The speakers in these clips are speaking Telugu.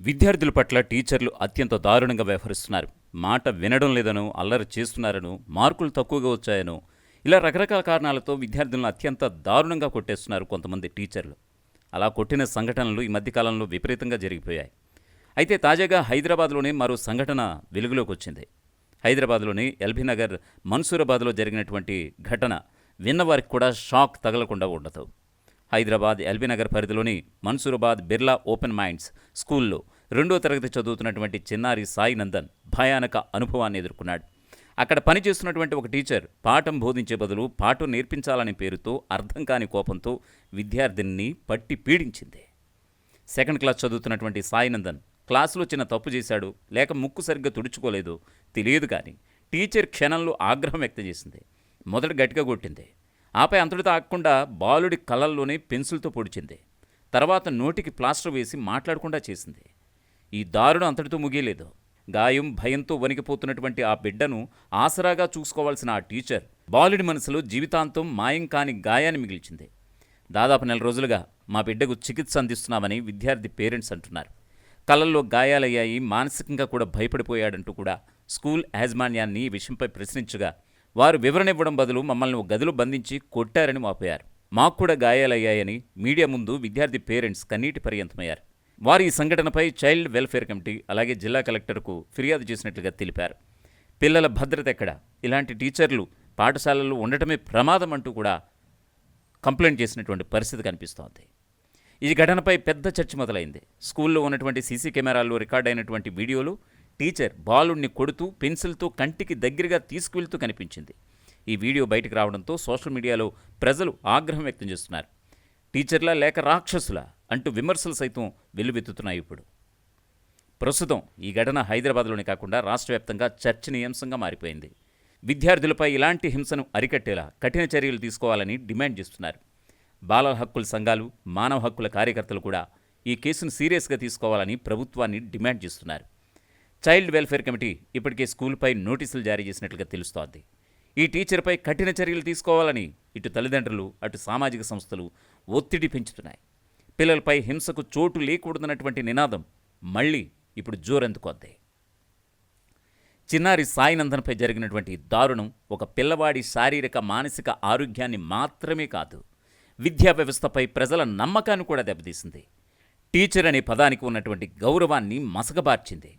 విద్యార్థుల పట్ల టీచర్లు అత్యంత దారుణంగా వ్యవహరిస్తున్నారు. మాట వినడం లేదనో, అల్లరి చేస్తున్నారనో, మార్కులు తక్కువగా వచ్చాయనో, ఇలా రకరకాల కారణాలతో విద్యార్థులను అత్యంత దారుణంగా కొట్టేస్తున్నారు కొంతమంది టీచర్లు. అలా కొట్టిన సంఘటనలు ఈ మధ్యకాలంలో విపరీతంగా జరిగిపోయాయి. అయితే తాజాగా హైదరాబాద్లోనే మరో సంఘటన వెలుగులోకి వచ్చింది. హైదరాబాద్లోని ఎల్బీనగర్ మన్సూరాబాద్లో జరిగినటువంటి ఘటన విన్నవారికి కూడా షాక్ తగలకుండా ఉండదు. హైదరాబాద్ ఎల్బీనగర్ పరిధిలోని మన్సూరాబాద్ బిర్లా ఓపెన్ మైండ్స్ స్కూల్లో 2వ తరగతి చదువుతున్నటువంటి చిన్నారి సాయి నందన్ భయానక అనుభవాన్ని ఎదుర్కొన్నాడు. అక్కడ పనిచేస్తున్నటువంటి ఒక టీచర్ పాఠం బోధించే బదులు పాఠం నేర్పించాలనే పేరుతో అర్థం కాని కోపంతో విద్యార్థిని పట్టి పీడించింది. 2nd క్లాస్ చదువుతున్నటువంటి సాయి నందన్ క్లాసులో చిన్న తప్పు చేశాడు, లేక ముక్కు సరిగ్గా తుడుచుకోలేదు తెలియదు, కానీ టీచర్ క్షణంలో ఆగ్రహం వ్యక్తం చేసింది. మొదట గట్టిగా కొట్టింది. ఆపై అంతటితో ఆగకుండా బాలుడి కళ్ళల్లోనే పెన్సిల్తో పొడిచింది. తర్వాత నోటికి ప్లాస్టర్ వేసి మాట్లాడకుండా చేసింది. ఈ దారుణం అంతటితో ముగియలేదు. గాయం భయంతో వణికిపోతున్నటువంటి ఆ బిడ్డను ఆసరాగా చూసుకోవాల్సిన ఆ టీచర్ బాలుడి మనసులో జీవితాంతం మాయం కాని గాయాన్ని మిగిల్చింది. దాదాపు 4 రోజులుగా మా బిడ్డకు చికిత్స అందిస్తున్నామని విద్యార్థి పేరెంట్స్ అంటున్నారు. కళ్ళల్లో గాయాలయ్యాయి, మానసికంగా కూడా భయపడిపోయాడంటూ కూడా స్కూల్ యాజమాన్యాన్ని ఈ విషయంపై ప్రశ్నించగా వారు వివరణ ఇవ్వడం బదులు మమ్మల్ని ఒక గదిలో బంధించి కొట్టారని వాపోయారు. మాకు కూడా గాయాలయ్యాయని మీడియా ముందు విద్యార్థి పేరెంట్స్ కన్నీటి పర్యంతమయ్యారు. వారు ఈ సంఘటనపై చైల్డ్ వెల్ఫేర్ కమిటీ అలాగే జిల్లా కలెక్టర్కు ఫిర్యాదు చేసినట్లుగా తెలిపారు. పిల్లల భద్రత ఎక్కడ, ఇలాంటి టీచర్లు పాఠశాలల్లో ఉండటమే ప్రమాదం అంటూ కూడా కంప్లైంట్ చేసినటువంటి పరిస్థితి కనిపిస్తోంది. ఈ ఘటనపై పెద్ద చర్చ మొదలైంది. స్కూల్లో ఉన్నటువంటి సీసీ కెమెరాల్లో రికార్డ్ అయినటువంటి వీడియోలో టీచర్ బాలుడిని కొడుతూ పెన్సిల్తో కంటికి దగ్గరగా తీసుకువెళ్తూ కనిపించింది. ఈ వీడియో బయటకు రావడంతో సోషల్ మీడియాలో ప్రజలు ఆగ్రహం వ్యక్తం చేస్తున్నారు. టీచర్లా లేక రాక్షసులా అంటూ విమర్శలు సైతం వెల్లువెత్తుతున్నాయి. ఇప్పుడు ప్రస్తుతం ఈ ఘటన హైదరాబాద్లోనే కాకుండా రాష్ట్ర వ్యాప్తంగా చర్చనీయాంశంగా మారిపోయింది. విద్యార్థులపై ఇలాంటి హింసను అరికట్టేలా కఠిన చర్యలు తీసుకోవాలని డిమాండ్ చేస్తున్నారు. బాలల హక్కుల సంఘాలు, మానవ హక్కుల కార్యకర్తలు కూడా ఈ కేసును సీరియస్గా తీసుకోవాలని ప్రభుత్వాన్ని డిమాండ్ చేస్తున్నారు. చైల్డ్ వెల్ఫేర్ కమిటీ ఇప్పటికే స్కూల్పై నోటీసులు జారీ చేసినట్లుగా తెలుస్తోంది. ఈ టీచర్పై కఠిన చర్యలు తీసుకోవాలని ఇటు తల్లిదండ్రులు, అటు సామాజిక సంస్థలు ఒత్తిడి పెంచుతున్నాయి. పిల్లలపై హింసకు చోటు లేకూడదన్నటువంటి నినాదం మళ్ళీ ఇప్పుడు జోరెందుకొద్ది. చిన్నారి సాయినందన్పై జరిగినటువంటి దారుణం ఒక పిల్లవాడి శారీరక మానసిక ఆరోగ్యాన్ని మాత్రమే కాదు, విద్యా వ్యవస్థపై ప్రజల నమ్మకాన్ని కూడా దెబ్బతీసింది. టీచర్ అనే పదానికి ఉన్నటువంటి గౌరవాన్ని మసకబార్చింది.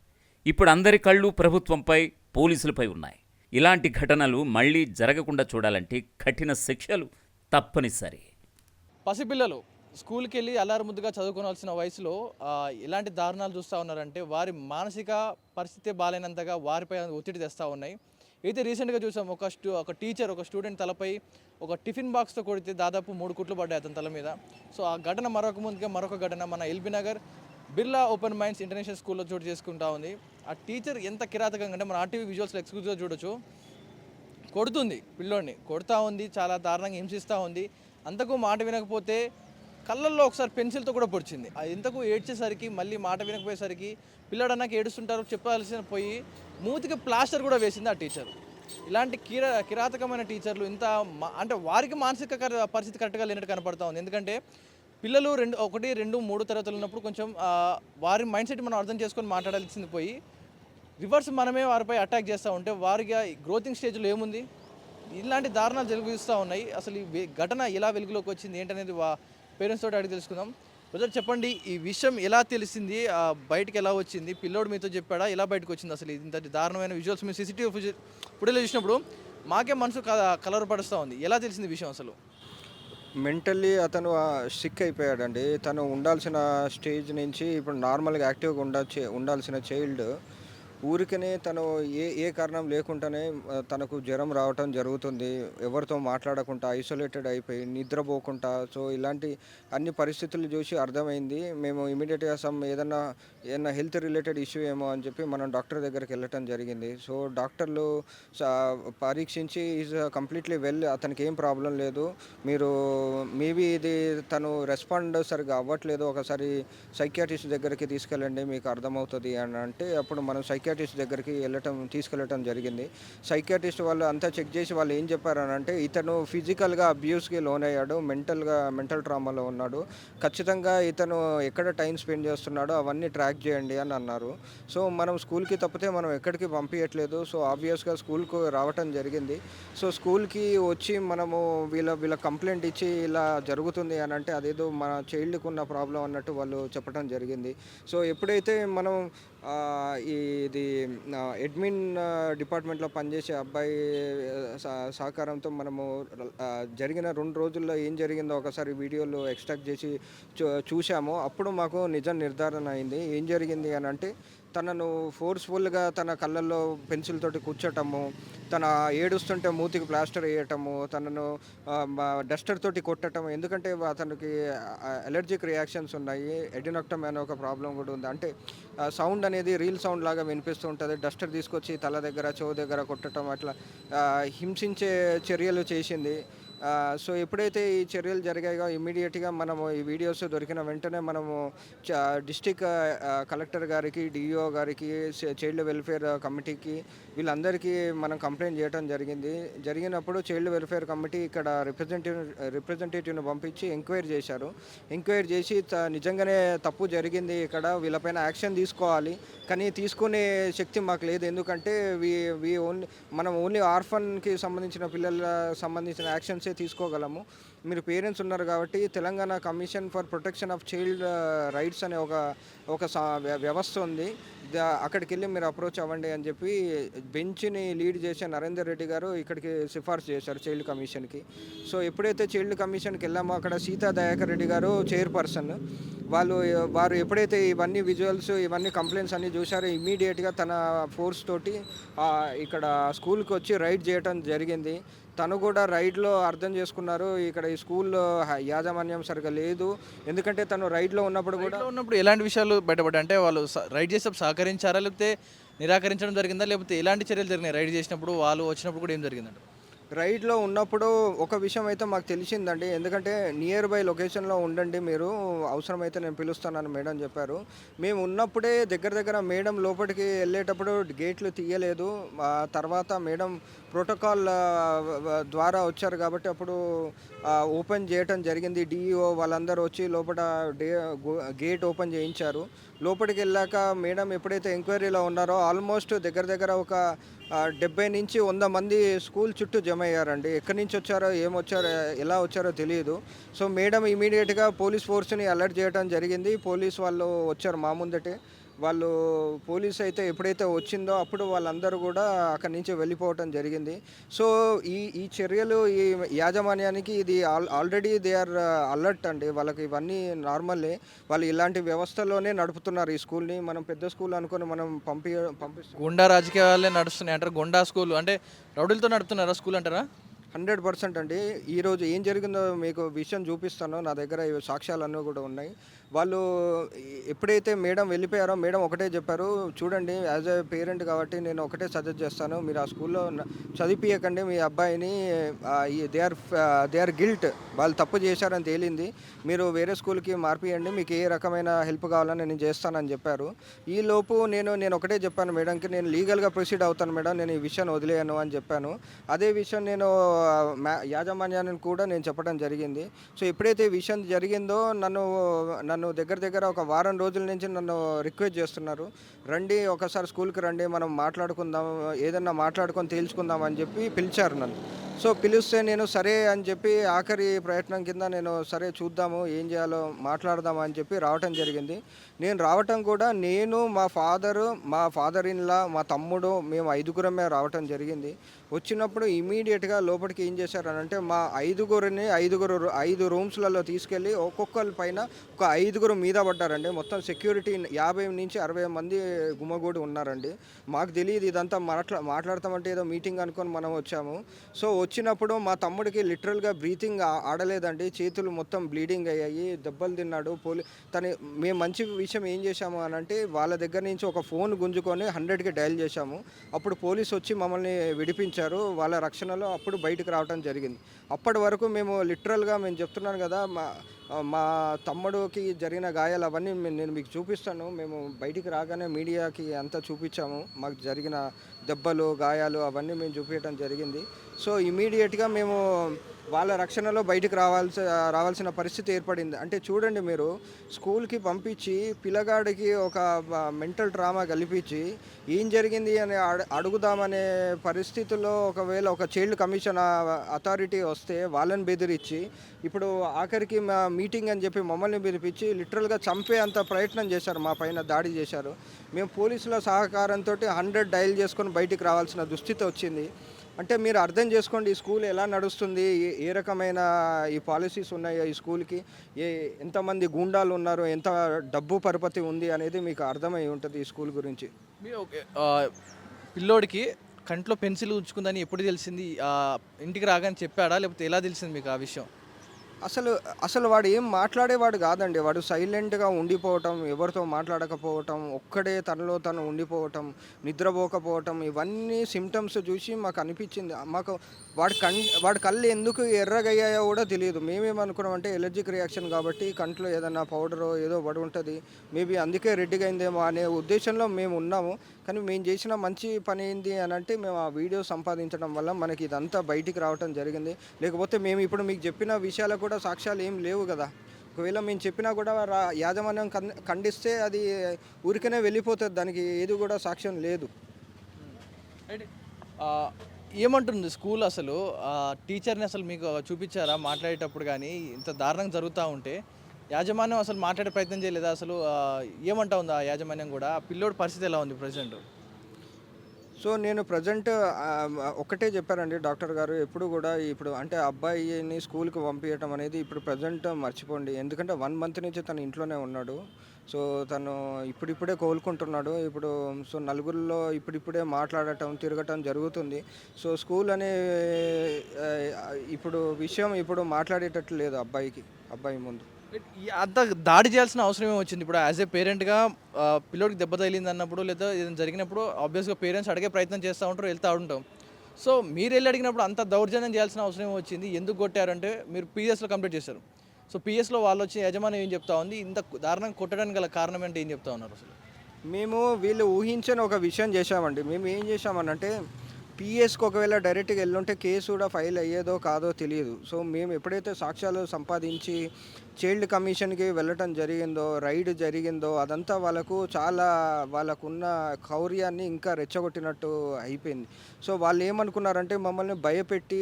ఇప్పుడు అందరి కళ్ళు ప్రభుత్వంపై, పోలీసులపై ఉన్నాయి. ఇలాంటి ఘటనలు మళ్లీ జరగకుండా చూడాలంటే కఠిన శిక్షలు తప్పనిసరి. పసిపిల్లలు స్కూల్కి వెళ్ళి అల్లారుముద్దుగా చదువుకోవాల్సిన వయసులో ఇలాంటి దారుణాలు చూస్తూ ఉన్నారంటే వారి మానసిక పరిస్థితి బాగాలేనంతగా వారిపై ఒత్తిడి తెస్తూ ఉన్నాయి. అయితే రీసెంట్గా చూసాం, ఒక టీచర్ ఒక స్టూడెంట్ తలపై ఒక టిఫిన్ బాక్స్తో కొడితే దాదాపు 3 కుట్లు పడ్డాయి అతని తల మీద. సో ఆ ఘటన మరొక ఘటన మన LB Nagar Birla open minds international స్కూల్లో చోటు చేసుకుంటా ఉంది. ఆ టీచర్ ఎంత కిరాతకంగా అంటే మన ఆర్టీవీ విజువల్స్లో ఎక్స్క్లూజివ్గా చూడొచ్చు. కొడుతుంది, పిల్లోడిని కొడుతూ ఉంది, చాలా దారుణంగా హింసిస్తూ ఉంది. అంతకు మాట వినకపోతే కళ్ళల్లో ఒకసారి పెన్సిల్తో కూడా పొడిచింది. అది ఇంతకు ఏడ్చేసరికి మళ్ళీ మాట వినకపోయేసరికి పిల్లడన్నాక ఏడుస్తుంటారు చెప్పాల్సిన పోయి మూతికి ప్లాస్టర్ కూడా వేసింది ఆ టీచర్. ఇలాంటి కిరాతకమైన టీచర్లు ఇంత అంటే వారికి మానసిక పరిస్థితి కరెక్ట్గా లేనట్టు కనపడతా ఉంది. ఎందుకంటే పిల్లలు 1, 2, 3 తరగతులు ఉన్నప్పుడు కొంచెం వారి మైండ్ సెట్ మనం అర్థం చేసుకొని మాట్లాడాల్సింది పోయి రివర్స్ మనమే వారిపై అటాక్ చేస్తూ ఉంటే వారికి గ్రోతింగ్ స్టేజ్లో ఏముంది, ఇలాంటి దారుణాలు జరుగుతూ ఉన్నాయి. అసలు ఈ ఘటన ఎలా వెలుగులోకి వచ్చింది ఏంటనేది పేరెంట్స్ తోటి అడిగి తెలుసుకుందాం. బ్రదర్ చెప్పండి, ఈ విషయం ఎలా తెలిసింది, బయటకు ఎలా వచ్చింది, పిల్లోడు మీతో చెప్పాడా, ఎలా బయటకు వచ్చింది, అసలు ఇంతటి దారుణమైన విజువల్స్ మేము సీసీటీవీ ఫుటేజ్ చూసినప్పుడు మాకే మనసు కలవరపడుస్తూ ఉంది. ఎలా తెలిసింది విషయం అసలు? మెంటల్లీ అతను సిక్ అయిపోయాడండి. తను ఉండాల్సిన స్టేజ్ నుంచి ఇప్పుడు నార్మల్గా యాక్టివ్గా ఉండాల్సిన చైల్డ్ ఊరికనే తను ఏ కారణం లేకుండానే తనకు జ్వరం రావటం జరుగుతుంది. ఎవరితో మాట్లాడకుండా ఐసోలేటెడ్ అయిపోయి నిద్రపోకుండా, సో ఇలాంటి అన్ని పరిస్థితులు చూసి అర్థమైంది. మేము ఇమీడియట్గా ఏదన్నా హెల్త్ రిలేటెడ్ ఇష్యూ ఏమో అని చెప్పి మనం డాక్టర్ దగ్గరికి వెళ్ళటం జరిగింది. సో డాక్టర్లు పరీక్షించి ఈజ్ కంప్లీట్లీ వెల్, అతనికి ఏం ప్రాబ్లం లేదు, మీరు మేబీ ఇది తను రెస్పాండ్ సరిగా అవ్వట్లేదు, ఒకసారి సైకియాట్రిస్ట్ దగ్గరికి తీసుకెళ్ళండి మీకు అర్థమవుతుంది అని అంటే అప్పుడు మనం సైకియాట్రిస్ట్ దగ్గరికి తీసుకెళ్ళటం జరిగింది. సైకియాట్రిస్ట్ వాళ్ళు అంతా చెక్ చేసి వాళ్ళు ఏం చెప్పారనంటే ఇతను ఫిజికల్గా అబ్యూస్కి లోనయ్యాడు, మెంటల్ ట్రామాలో ఉన్నాడు, ఖచ్చితంగా ఇతను ఎక్కడ టైం స్పెండ్ చేస్తున్నాడో అవన్నీ ట్రాక్ చేయండి అని అన్నారు. సో మనం స్కూల్కి తప్పితే మనం ఎక్కడికి పంపించట్లేదు. సో ఆబ్వియస్గా స్కూల్కు రావటం జరిగింది. సో స్కూల్కి వచ్చి మనము వీళ్ళ కంప్లైంట్ ఇచ్చి ఇలా జరుగుతుంది అని అంటే అదేదో మన చైల్డ్కి ఉన్న ప్రాబ్లం అన్నట్టు వాళ్ళు చెప్పడం జరిగింది. సో ఎప్పుడైతే మనం ఇది అడ్మిన్ డిపార్ట్మెంట్లో పనిచేసే అబ్బాయి సహకారంతో మనము జరిగిన 2 రోజుల్లో ఏం జరిగిందో ఒకసారి వీడియోలో ఎక్స్ట్రాక్ట్ చేసి చూసాము. అప్పుడు మాకు నిజం నిర్ధారణ అయింది. ఏం జరిగింది అని అంటే తనను ఫోర్స్ఫుల్గా తన కళ్ళల్లో పెన్సిల్ తోటి కూర్చోటము, తన ఏడుస్తుంటే మూతికి ప్లాస్టర్ వేయటము, తనను డస్టర్ తోటి కొట్టడం. ఎందుకంటే అతనికి అలర్జిక్ రియాక్షన్స్ ఉన్నాయి, ఎడినోక్టమ్ అనే ఒక ప్రాబ్లం కూడా ఉంది. అంటే సౌండ్ అనేది రీల్ సౌండ్ లాగా వినిపిస్తూ ఉంటుంది. డస్టర్ తీసుకొచ్చి తల దగ్గర చెవు దగ్గర కొట్టడం అట్లా హింసించే చర్యలు చేసింది. సో ఎప్పుడైతే ఈ చర్యలు జరిగాయో ఇమ్మీడియట్గా మనము ఈ వీడియోస్ దొరికిన వెంటనే మనము డిస్టిక్ కలెక్టర్ గారికి, డిఈఓ గారికి, చైల్డ్ వెల్ఫేర్ కమిటీకి వీళ్ళందరికీ మనం కంప్లైంట్ చేయడం జరిగినప్పుడు చైల్డ్ వెల్ఫేర్ కమిటీ ఇక్కడ రిప్రజెంటేటివ్ని పంపించి ఎంక్వైరీ చేశారు. ఎంక్వైరీ చేసి నిజంగానే తప్పు జరిగింది, ఇక్కడ వీళ్ళపైన యాక్షన్ తీసుకోవాలి, కానీ తీసుకునే శక్తి మాకు లేదు. ఎందుకంటే మనం ఓన్లీ ఆర్ఫన్కి సంబంధించిన పిల్లల సంబంధించిన యాక్షన్సే తీసుకోగలము. మీరు పేరెంట్స్ ఉన్నారు కాబట్టి Telangana commission for protection of child rights అనే ఒక వ్యవస్థ ఉంది, అక్కడికి వెళ్ళి మీరు అప్రోచ్ అవ్వండి అని చెప్పి బెంచ్ని లీడ్ చేసే నరేందర్ రెడ్డి గారు ఇక్కడికి సిఫార్సు చేశారు చైల్డ్ కమిషన్కి. సో ఎప్పుడైతే చైల్డ్ కమిషన్కి వెళ్ళామో అక్కడ సీతా దయాకర్ రెడ్డి గారు చైర్పర్సన్, వారు ఎప్పుడైతే ఇవన్నీ విజువల్స్ ఇవన్నీ కంప్లైంట్స్ అన్నీ చూశారో ఇమ్మీడియట్గా తన ఫోర్స్ తోటి ఇక్కడ స్కూల్కి వచ్చి రైడ్ చేయడం జరిగింది. తను కూడా రైడ్లో అర్థం చేసుకున్నారు ఇక్కడ ఈ స్కూల్లో యాజమాన్యం సరిగా లేదు. ఎందుకంటే తను రైడ్లో ఉన్నప్పుడు ఎలాంటి విషయాలు బయటపడ్డాయి అంటే వాళ్ళు రైడ్ చేసేటప్పుడు సహకరించారా, లేకపోతే నిరాకరించడం జరిగిందా, లేకపోతే ఎలాంటి చర్యలు జరిగినాయి రైడ్ చేసినప్పుడు, వాళ్ళు వచ్చినప్పుడు కూడా ఏం జరిగిందంట? రైడ్లో ఉన్నప్పుడు ఒక విషయం అయితే మాకు తెలిసిందండి. ఎందుకంటే నియర్ బై లొకేషన్లో ఉండండి, మీరు అవసరమైతే నేను పిలుస్తానని మేడం చెప్పారు. మేము ఉన్నప్పుడే దగ్గర మేడం లోపలికి వెళ్ళేటప్పుడు గేట్లు తీయలేదు. తర్వాత మేడం ప్రోటోకాల్ ద్వారా వచ్చారు కాబట్టి అప్పుడు ఓపెన్ చేయటం జరిగింది. డిఈఓ వాళ్ళందరూ వచ్చి లోపల గేట్ ఓపెన్ చేయించారు. లోపలికి వెళ్ళాక మేడం ఎప్పుడైతే ఎంక్వైరీలో ఉన్నారో ఆల్మోస్ట్ దగ్గర ఒక 70 నుంచి 100 మంది స్కూల్ చుట్టూ జమ అయ్యారండి. ఎక్కడి నుంచి వచ్చారో ఎలా వచ్చారో తెలియదు. సో మేడం ఇమీడియట్గా పోలీస్ ఫోర్స్ని అలర్ట్ చేయడం జరిగింది. పోలీస్ వాళ్ళు వచ్చారు మా ముందటే. పోలీస్ అయితే ఎప్పుడైతే వచ్చిందో అప్పుడు వాళ్ళందరూ కూడా అక్కడి నుంచి వెళ్ళిపోవటం జరిగింది. సో ఈ చర్యలు ఈ యాజమాన్యానికి ఇది ఆల్రెడీ దే ఆర్ అలర్ట్ అండి. వాళ్ళకి ఇవన్నీ నార్మల్లే, వాళ్ళు ఇలాంటి వ్యవస్థలోనే నడుపుతున్నారు ఈ స్కూల్ని. మనం పెద్ద స్కూల్ అనుకొని మనం పంపిస్తాం. గుండా రాజకీయాలే నడుస్తున్నాయి అంటారు. గుండా స్కూల్ అంటే రౌడీలతో నడుపుతున్నారా స్కూల్ అంటారా? 100% అండి. ఈరోజు ఏం జరిగిందో మీకు విషయం చూపిస్తాను. నా దగ్గర ఈ సాక్ష్యాలన్నీ కూడా ఉన్నాయి. వాళ్ళు ఎప్పుడైతే మేడం వెళ్ళిపోయారో మేడం ఒకటే చెప్పారు, చూడండి యాజ్ ఏ పేరెంట్ కాబట్టి నేను ఒకటే సజెస్ట్ చేస్తాను, మీరు ఆ స్కూల్లో చదివించకండి మీ అబ్బాయిని, దే ఆర్ గిల్ట్, వాళ్ళు తప్పు చేశారని తేలింది, మీరు వేరే స్కూల్కి మార్పియండి, మీకు ఏ రకమైన హెల్ప్ కావాలని నేను చేస్తానని చెప్పారు. ఈలోపు నేను ఒకటే చెప్పాను మేడంకి, నేను లీగల్గా ప్రొసీడ్ అవుతాను మేడం, నేను ఈ విషయాన్ని వదిలేయను అని చెప్పాను. అదే విషయం నేను యాజమాన్యాన్ని కూడా నేను చెప్పడం జరిగింది. సో ఎప్పుడైతే ఈ విషయం జరిగిందో నన్ను దగ్గర ఒక వారం రోజుల నుంచి నన్ను రిక్వెస్ట్ చేస్తున్నారు, రండి ఒకసారి స్కూల్కి రండి, మనం మాట్లాడుకుందాం, ఏదన్నా మాట్లాడుకొని తేల్చుకుందాం అని చెప్పి పిలిచారు నన్ను. సో పిలిస్తే నేను సరే అని చెప్పి ఆఖరి ప్రయత్నం కింద నేను సరే చూద్దాము ఏం చేయాలో మాట్లాడదాము అని చెప్పి రావటం జరిగింది. నేను రావటం కూడా నేను మా ఫాదర్ ఇన్లా, మా తమ్ముడు, మేము 5గురమే రావటం జరిగింది. వచ్చినప్పుడు ఇమీడియట్గా లోపలికి ఏం చేశారనంటే మా 5 రూమ్స్లలో తీసుకెళ్ళి ఒక్కొక్కరి పైన ఒక 5 మీద పడ్డారండి. మొత్తం సెక్యూరిటీ 50 నుంచి 60 మంది గుమ్మగూడి ఉన్నారండి. మాకు తెలియదు ఇదంతా మాట్లాడతామంటే ఏదో మీటింగ్ అనుకొని మనం వచ్చాము. సో వచ్చినప్పుడు మా తమ్ముడికి లిటరల్గా బ్రీతింగ్ ఆడలేదండి, చేతులు మొత్తం బ్లీడింగ్ అయ్యాయి, దెబ్బలు తిన్నాడు. మేము మంచి విషయం ఏం చేశాము అని అంటే వాళ్ళ దగ్గర నుంచి ఒక ఫోన్ గుంజుకొని 100కి డయల్ చేశాము. అప్పుడు పోలీస్ వచ్చి మమ్మల్ని విడిపించారు, వాళ్ళ రక్షణలో అప్పుడు బయటకు రావడం జరిగింది. అప్పటి వరకు మేము లిటరల్గా మేము చెప్తున్నాను కదా, మా తమ్ముడికి జరిగిన గాయాలు అవన్నీ నేను మీకు చూపిస్తాను. మేము బయటికి రాగానే మీడియాకి అంతా చూపించాము. మాకు జరిగిన దెబ్బలు, గాయాలు అవన్నీ మేము చూపించడం జరిగింది. సో ఇమీడియట్గా మేము వాళ్ళ రక్షణలో బయటికి రావాల్సిన పరిస్థితి ఏర్పడింది. అంటే చూడండి మీరు, స్కూల్కి పంపించి పిల్లగాడికి ఒక మెంటల్ ట్రామా కల్పించి ఏం జరిగింది అని అడుగుదామనే పరిస్థితుల్లో ఒకవేళ ఒక చైల్డ్ కమిషన్ అథారిటీ వస్తే వాళ్ళని బెదిరించి, ఇప్పుడు ఆఖరికి మా మీటింగ్ అని చెప్పి మమ్మల్ని పిలిపించి లిటరల్గా చంపే అంత ప్రయత్నం చేశారు, మా పైన దాడి చేశారు. మేము పోలీసుల సహకారంతో 100 డయల్ చేసుకొని బయటికి రావాల్సిన దుస్థితి వచ్చింది. అంటే మీరు అర్థం చేసుకోండి, ఈ స్కూల్ ఎలా నడుస్తుంది, ఏ రకమైన ఈ పాలసీస్ ఉన్నాయో ఈ స్కూల్కి, ఎంతమంది గూండాలు ఉన్నారు, ఎంత డబ్బు పరపతి ఉంది అనేది మీకు అర్థమై ఉంటుంది ఈ స్కూల్ గురించి. మీరు పిల్లోడికి కంట్లో పెన్సిల్ ఉంచుకుందని ఎప్పుడు తెలిసింది? ఇంటికి రాగానే చెప్పాడా, లేకపోతే ఎలా తెలిసింది మీకు ఆ విషయం? అసలు వాడు ఏం మాట్లాడేవాడు కాదండి. వాడు సైలెంట్గా ఉండిపోవటం, ఎవరితో మాట్లాడకపోవటం, ఒక్కడే తనలో తను ఉండిపోవటం, నిద్రపోకపోవటం, ఇవన్నీ సిమ్టమ్స్ చూసి మాకు అనిపించింది. మాకు వాడి కళ్ళు ఎందుకు ఎర్రగయ్యాయో కూడా తెలియదు. మేమేమనుకున్నామంటే ఎలర్జిక్ రియాక్షన్ కాబట్టి కంట్లో ఏదైనా పౌడరో ఏదో పడి ఉంటుంది, మేబీ అందుకే రెడ్డిగా అయిందేమో అనే ఉద్దేశంలో మేము ఉన్నాము. కానీ మేము చేసిన మంచి పని ఏంటి అని అంటే, మేము ఆ వీడియో సంపాదించడం వల్ల మనకి ఇదంతా బయటికి రావడం జరిగింది. లేకపోతే మేము ఇప్పుడు మీకు చెప్పిన విషయాలకు కూడా సాక్ష్యాలు ఏం లేవు కదా. ఒకవేళ మేము చెప్పినా కూడా యాజమాన్యం ఖండిస్తే అది ఊరికనే వెళ్ళిపోతుంది, దానికి ఏది కూడా సాక్ష్యం లేదు. అయితే ఏమంటుంది స్కూల్ అసలు? టీచర్ని అసలు మీకు చూపించారా మాట్లాడేటప్పుడు? కానీ ఇంత దారుణంగా జరుగుతూ ఉంటే యాజమాన్యం అసలు మాట్లాడే ప్రయత్నం చేయలేదా అసలు? ఏమంటా ఉంది ఆ యాజమాన్యం కూడా? ఆ పిల్లోడి పరిస్థితి ఎలా ఉంది ప్రజెంట్? సో నేను ప్రజెంట్ ఒక్కటే చెప్పారండి డాక్టర్ గారు, ఎప్పుడు కూడా ఇప్పుడు అంటే అబ్బాయిని స్కూల్కి పంపించడం అనేది ఇప్పుడు ప్రజెంట్ మర్చిపోండి. ఎందుకంటే 1 మంత్ నుంచి తను ఇంట్లోనే ఉన్నాడు. సో తను ఇప్పుడిప్పుడే కోలుకుంటున్నాడు. సో నలుగురిలో ఇప్పుడిప్పుడే మాట్లాడటం, తిరగటం జరుగుతుంది. సో స్కూల్ అనే ఇప్పుడు మాట్లాడేటట్లు లేదు అబ్బాయి ముందు. అంత దాడి చేయాల్సిన అవసరం ఏమొచ్చింది? ఇప్పుడు యాజ్ ఏ పేరెంట్గా పిల్లోడికి దెబ్బ తగిలింది అన్నప్పుడు, లేదా ఏదైనా జరిగినప్పుడు ఆబ్వియస్గా పేరెంట్స్ అడిగే ప్రయత్నం చేస్తూ ఉంటారు, వెళ్తూ ఉంటాం. సో మీరు వెళ్ళి అడిగినప్పుడు అంత దౌర్జన్యం చేయాల్సిన అవసరం ఏమొచ్చింది? ఎందుకు కొట్టారంటే మీరు పిఎస్లో కంప్లీట్ చేశారు. సో పిఎస్లో వాళ్ళు వచ్చి యజమాని ఏం చెప్తా ఉంది? ఇంత దారుణంగా కొట్టడానికి గల కారణం అంటే ఏం చెప్తా ఉన్నారు అసలు? మేము వీళ్ళు ఊహించని ఒక విషయం చేశామండి. మేము ఏం చేశామనంటే, పిఎస్కి ఒకవేళ డైరెక్ట్గా వెళ్ళుంటే కేసు కూడా ఫైల్ అయ్యేదో కాదో తెలియదు. సో మేము ఎప్పుడైతే సాక్ష్యాలు సంపాదించి చైల్డ్ కమిషన్కి వెళ్ళటం జరిగిందో, రైడ్ జరిగిందో, అదంతా వాళ్ళకున్న కౌర్యాన్ని ఇంకా రెచ్చగొట్టినట్టు అయిపోయింది. సో వాళ్ళు ఏమనుకున్నారంటే, మమ్మల్ని భయపెట్టి,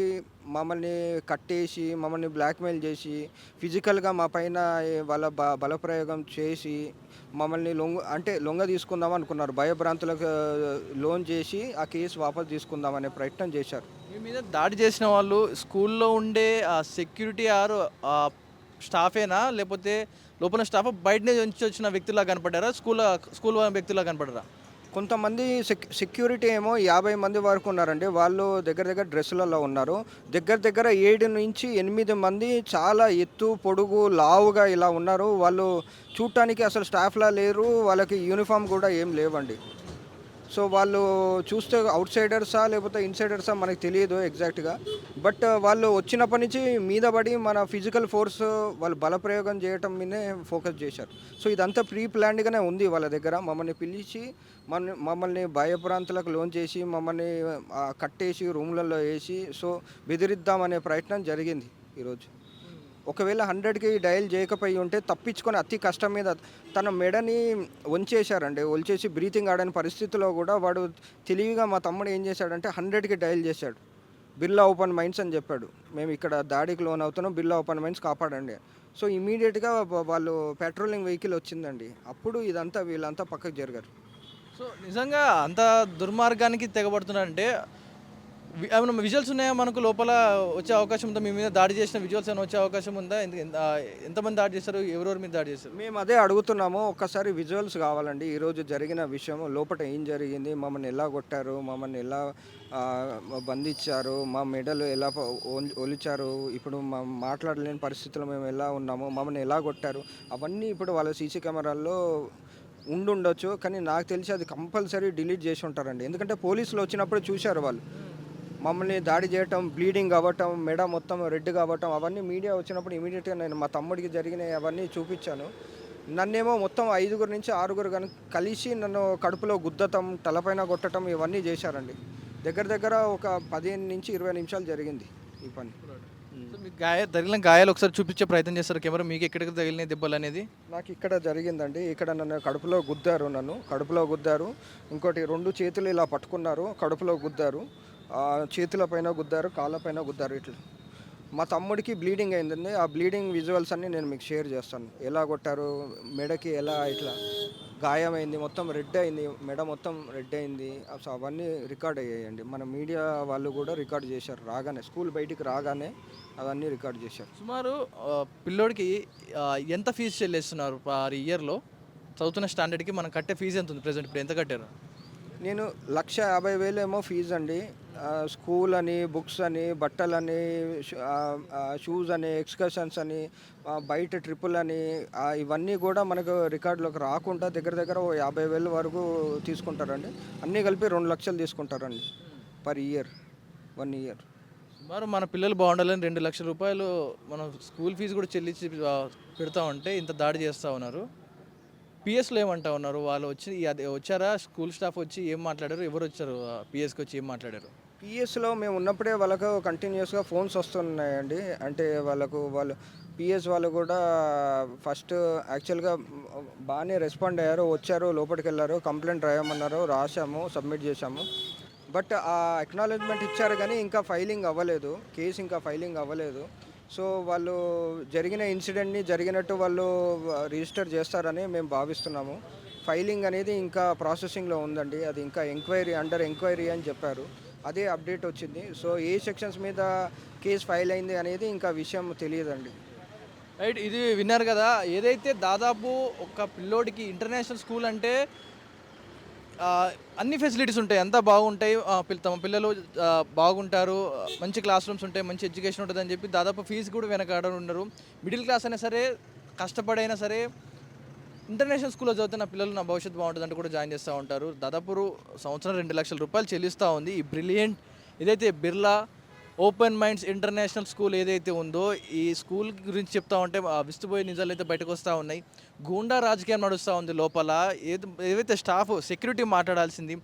మమ్మల్ని కట్టేసి, మమ్మల్ని బ్లాక్మెయిల్ చేసి, ఫిజికల్గా మా పైన వాళ్ళ బలప్రయోగం చేసి మమ్మల్ని లొంగ తీసుకుందాం అనుకున్నారు. భయభ్రాంతులకు లోన్ చేసి ఆ కేసు వాపస్ తీసుకుందామనే ప్రయత్నం చేశారు. మీ మీద దాడి చేసిన వాళ్ళు స్కూల్లో ఉండే సెక్యూరిటీ ఆర్ స్టాఫేనా, లేకపోతే లోపల స్టాఫ్ బయట నుంచి వచ్చిన వ్యక్తులా కనపడ్డారా? స్కూల్ వ్యక్తులా కనపడ్డారా? కొంతమంది సెక్యూరిటీ ఏమో 50 మంది వరకు ఉన్నారండి. వాళ్ళు దగ్గర డ్రెస్సులలో ఉన్నారు. దగ్గర 7 నుంచి 8 మంది చాలా ఎత్తు, పొడుగు, లావుగా ఇలా ఉన్నారు. వాళ్ళు చూడటానికి అసలు స్టాఫ్లా లేరు. వాళ్ళకి యూనిఫామ్ కూడా ఏం లేవండి. సో వాళ్ళు చూస్తే అవుట్ సైడర్సా లేకపోతే ఇన్సైడర్సా మనకు తెలియదు ఎగ్జాక్ట్గా. బట్ వాళ్ళు వచ్చినప్పటి నుంచి మీద పడి మన ఫిజికల్ ఫోర్స్ వాళ్ళు బలప్రయోగం చేయటం మీదే ఫోకస్ చేశారు. సో ఇదంతా ప్రీ ప్లాన్డ్గానే ఉంది వాళ్ళ దగ్గర. మమ్మల్ని పిలిచి మమ్మల్ని భయభ్రాంతులకు లోన్ చేసి, మమ్మల్ని కట్టేసి రూమ్లలో వేసి, సో బెదిరిద్దామనే ప్రయత్నం జరిగింది ఈరోజు. ఒకవేళ 100కి డయల్ చేయకపోయి ఉంటే తప్పించుకొని అతి కష్టం మీద తన మెడని వంచేశారండి. వంచేసి బ్రీతింగ్ ఆడని పరిస్థితిలో కూడా వాడు తెలివిగా మా తమ్ముడు ఏం చేశాడంటే 100కి డయల్ చేశాడు. బిర్లా ఓపెన్ మైండ్స్ అని చెప్పాడు, మేము ఇక్కడ దాడికి లోన్ అవుతున్నాం, బిర్లా ఓపెన్ మైండ్స్ కాపాడండి. సో ఇమీడియట్గా వాళ్ళు పెట్రోలింగ్ వెహికల్ వచ్చిందండి. అప్పుడు వీళ్ళంతా పక్కకు జరిగారు. సో నిజంగా అంత దుర్మార్గానికి తెగబడుతున్నారంటే ఏమైనా విజువల్స్ ఉన్నాయా మనకు? లోపల వచ్చే అవకాశం ఉందా? మీ మీద దాడి చేసిన విజువల్స్ ఏమైనా వచ్చే అవకాశం ఉందా? ఎంతమంది దాడి చేస్తారు? ఎవరెవరి మీద దాడి చేస్తారు? మేము అదే అడుగుతున్నాము. ఒక్కసారి విజువల్స్ కావాలండి. ఈరోజు జరిగిన విషయం లోపల ఏం జరిగింది, మమ్మల్ని ఎలా కొట్టారు, మమ్మల్ని ఎలా బంధించారు, మా మెడలు ఎలా ఒలిచారు, ఇప్పుడు మాట్లాడలేని పరిస్థితుల్లో మేము ఎలా ఉన్నాము, మమ్మల్ని ఎలా కొట్టారు, అవన్నీ ఇప్పుడు వాళ్ళ సీసీ కెమెరాల్లో ఉండుండొచ్చు. కానీ నాకు తెలిసి అది కంపల్సరీ డిలీట్ చేసి ఉంటారండి. ఎందుకంటే పోలీసులు వచ్చినప్పుడు చూశారు వాళ్ళు. మమ్మల్ని దాడి చేయటం, బ్లీడింగ్ అవ్వటం, మెడ మొత్తం రెడ్ కావటం, అవన్నీ మీడియా వచ్చినప్పుడు ఇమీడియట్గా నేను మా తమ్ముడికి జరిగినవి అవన్నీ చూపించాను. నన్నేమో మొత్తం 5 నుంచి 6 కలిసి నన్ను కడుపులో గుద్దటం, తలపైన కొట్టడం ఇవన్నీ చేశారండి. దగ్గర ఒక 15 నుంచి 20 నిమిషాలు జరిగింది ఈ పని. సో మీకు తగిలిన గాయాలు ఒకసారి చూపించే ప్రయత్నం చేస్తారు కెమెరా, మీకు ఎక్కడికి తగిలిన దెబ్బలు అనేది? నాకు ఇక్కడ జరిగిందండి. ఇక్కడ నన్ను కడుపులో గుద్దారు. ఇంకోటి 2 చేతులు ఇలా పట్టుకున్నారు, కడుపులో గుద్దారు, చేతుల పైన గుద్దారు, కాళ్ళ పైన గుద్దారు. ఇట్లా మా తమ్ముడికి బ్లీడింగ్ అయిందండి. ఆ బ్లీడింగ్ విజువల్స్ అన్నీ నేను మీకు షేర్ చేస్తాను. ఎలా కొట్టారు, మెడకి ఎలా ఇట్లా గాయమైంది, మొత్తం రెడ్ అయింది, మెడ మొత్తం రెడ్ అయింది. సో అవన్నీ రికార్డ్ అయ్యాయండి. మన మీడియా వాళ్ళు కూడా రికార్డ్ చేశారు. స్కూల్ బయటికి రాగానే అవన్నీ రికార్డ్ చేశారు. సుమారు పిల్లోడికి ఎంత ఫీజు చెల్లిస్తున్నారు పర్ ఇయర్లో? చదువుతున్న స్టాండర్డ్కి మనం కట్టే ఫీజు ఎంత ఉంది ప్రెసెంట్? ఇప్పుడు ఎంత కట్టారు? నేను 1,50,000 ఏమో ఫీజు అండి. స్కూల్ అని, బుక్స్ అని, బట్టలని, షూస్ అని, ఎక్స్కర్షన్స్ అని, బయట ట్రిప్పులు అని, ఇవన్నీ కూడా మనకు రికార్డులోకి రాకుండా దగ్గర ఓ 50,000 వరకు తీసుకుంటారండి. అన్నీ కలిపి 2 లక్షలు తీసుకుంటారండి పర్ ఇయర్, 1 ఇయర్. సుమారు మన పిల్లలు బాగుండాలని 2 లక్షల రూపాయలు మనం స్కూల్ ఫీజు కూడా చెల్లించి పెడతా ఉంటే ఇంత దాడి చేస్తూ ఉన్నారు. పిఎస్లో ఏమంటా ఉన్నారు వాళ్ళు? వచ్చారా స్కూల్ స్టాఫ్ వచ్చి ఏం మాట్లాడారు? ఎవరు వచ్చారు పిఎస్కి వచ్చి ఏం మాట్లాడారు? పిఎస్లో మేము ఉన్నప్పుడే వాళ్ళకు కంటిన్యూస్గా ఫోన్స్ వస్తున్నాయండి. అంటే వాళ్ళు పిఎస్ వాళ్ళు కూడా ఫస్ట్ యాక్చువల్గా బాగానే రెస్పాండ్ అయ్యారు, వచ్చారు, లోపలికి వెళ్ళారు, కంప్లైంట్ రాయమన్నారు, రాసాము, సబ్మిట్ చేశాము. బట్ ఆ అక్నాలెడ్జ్మెంట్ ఇచ్చారు కానీ ఇంకా ఫైలింగ్ అవ్వలేదు, కేసు ఇంకా ఫైలింగ్ అవ్వలేదు. సో వాళ్ళు జరిగిన ఇన్సిడెంట్ని జరిగినట్టు వాళ్ళు రిజిస్టర్ చేస్తారని మేము భావిస్తున్నాము. ఫైలింగ్ అనేది ఇంకా ప్రాసెసింగ్లో ఉందండి. అది ఇంకా అండర్ ఎంక్వైరీ అని చెప్పారు. అదే అప్డేట్ వచ్చింది. సో ఏ సెక్షన్స్ మీద కేసు ఫైల్ అయింది అనేది ఇంకా విషయం తెలియదండి. రైట్, ఇది విన్నారు కదా. ఏదైతే దాదాపు ఒక పిల్లోడికి ఇంటర్నేషనల్ స్కూల్ అంటే అన్ని ఫెసిలిటీస్ ఉంటాయి, అంతా బాగుంటాయి, తమ పిల్లలు బాగుంటారు, మంచి క్లాస్ రూమ్స్ ఉంటాయి, మంచి ఎడ్యుకేషన్ ఉంటుంది అని చెప్పి దాదాపు ఫీజు కూడా వెనకాడ ఉండరు. మిడిల్ క్లాస్ అయినా సరే, కష్టపడైనా సరే ఇంటర్నేషనల్ స్కూల్లో చదువుతున్న పిల్లలు నా భవిష్యత్తు బాగుంటుంది అంటే కూడా జాయిన్ చేస్తూ ఉంటారు. దాదాపు సంవత్సరం 2 లక్షల రూపాయలు చెల్లిస్తూ ఉంది ఈ బ్రిలియంట్ ఏదైతే Birla open minds international school ఏదైతే ఉందో. ఈ స్కూల్ గురించి చెప్తా ఉంటే విస్తుపోయే నిజాలు అయితే బయటకు వస్తూ ఉన్నాయి. గూండా రాజకీయం నడుస్తూ ఉంది లోపల. ఏదైతే స్టాఫ్ సెక్యూరిటీ మాట్లాడాల్సింది,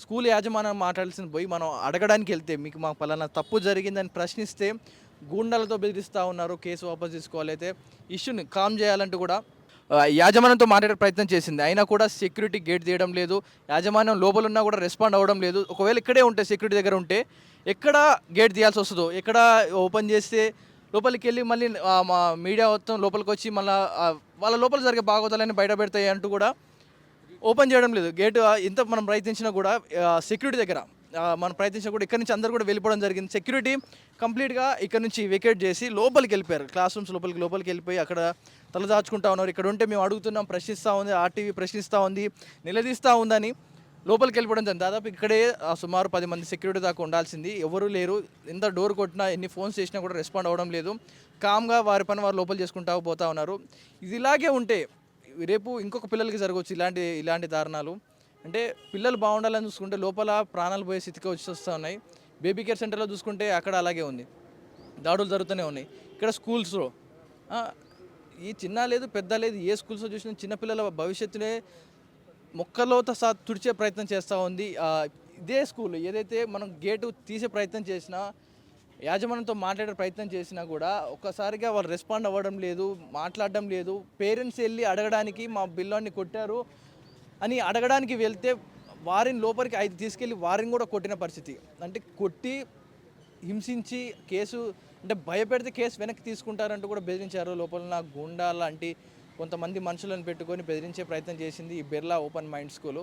స్కూల్ యాజమాన్యం మాట్లాడాల్సింది పోయి మనం అడగడానికి వెళ్తే మీకు మాకు పలానా తప్పు జరిగిందని ప్రశ్నిస్తే గూండాలతో బెదిరిస్తూ ఉన్నారు. కేసు వాపస్ తీసుకోవాలి, అయితే ఇష్యూని కామ్ చేయాలంటూ కూడా యాజమాన్యంతో మాట్లాడే ప్రయత్నం చేసింది. అయినా కూడా సెక్యూరిటీ గేట్ తీయడం లేదు, యాజమాన్యం లోపల ఉన్నా కూడా రెస్పాండ్ అవ్వడం లేదు. ఒకవేళ ఇక్కడే ఉంటే, సెక్యూరిటీ దగ్గర ఉంటే ఎక్కడ గేట్ తీయాల్సి వస్తుందో, ఎక్కడ ఓపెన్ చేస్తే లోపలికి వెళ్ళి మళ్ళీ మా మీడియా మొత్తం లోపలికి వచ్చి మళ్ళీ వాళ్ళ లోపల జరిగే బాగోతాలని బయట పెడతాయి అంటూ కూడా ఓపెన్ చేయడం లేదు గేటు. ఇంత మనం ప్రయత్నించినా కూడా సెక్యూరిటీ దగ్గర మనం ప్రయత్నించినా కూడా ఇక్కడ నుంచి అందరూ కూడా వెళ్ళిపోవడం జరిగింది. సెక్యూరిటీ కంప్లీట్గా ఇక్కడ నుంచి వెకేట్ చేసి లోపలికి వెళ్ళిపోయారు. క్లాస్ రూమ్స్ లోపలికి వెళ్ళిపోయి అక్కడ తలదాచుకుంటా ఉన్నారు. ఇక్కడ ఉంటే మేము అడుగుతున్నాం, ప్రశ్నిస్తూ ఉంది, ఆర్టీవీ ప్రశ్నిస్తూ ఉంది, నిలదీస్తూ ఉందని లోపలికి వెళ్ళిపోవడం జరిగింది. దాదాపు ఇక్కడే సుమారు 10 మంది సెక్యూరిటీ దాకా ఉండాల్సింది, ఎవరూ లేరు. ఎంత డోర్ కొట్టినా, ఎన్ని ఫోన్స్ చేసినా కూడా రెస్పాండ్ అవ్వడం లేదు. కామ్గా వారి పని వారు లోపల చేసుకుంటూ పోతూ ఉన్నారు. ఇది ఇలాగే ఉంటే రేపు ఇంకొక పిల్లలకి జరగవచ్చు ఇలాంటి దారుణాలు. అంటే పిల్లలు బాగుండాలని చూసుకుంటే లోపల ప్రాణాలు పోయే స్థితికి వస్తూ ఉన్నాయి. బేబీ కేర్ సెంటర్లో చూసుకుంటే అక్కడ అలాగే ఉంది, దాడులు జరుగుతూనే ఉన్నాయి. ఇక్కడ స్కూల్స్లో ఈ చిన్న లేదు పెద్ద లేదు, ఏ స్కూల్స్లో చూసినా చిన్నపిల్లల భవిష్యత్తునే మొక్కలోతో తుడిచే ప్రయత్నం చేస్తూ ఉంది. ఇదే స్కూల్ ఏదైతే మనం గేటు తీసే ప్రయత్నం చేసినా, యాజమాన్యంతో మాట్లాడే ప్రయత్నం చేసినా కూడా ఒక్కసారిగా వాళ్ళు రెస్పాండ్ అవ్వడం లేదు, మాట్లాడడం లేదు. పేరెంట్స్ వెళ్ళి అడగడానికి మా పిల్లాడిని కొట్టారు అని అడగడానికి వెళ్తే వారిని లోపలికి తీసుకెళ్ళి వారిని కూడా కొట్టిన పరిస్థితి. అంటే కొట్టి హింసించి కేసు అంటే భయపెడితే కేసు వెనక్కి తీసుకుంటారంటూ కూడా బెదిరించారు. లోపల గుండా లాంటి కొంతమంది మనుషులను పెట్టుకొని బెదిరించే ప్రయత్నం చేసింది ఈ బిర్లా ఓపెన్ మైండ్ స్కూలు.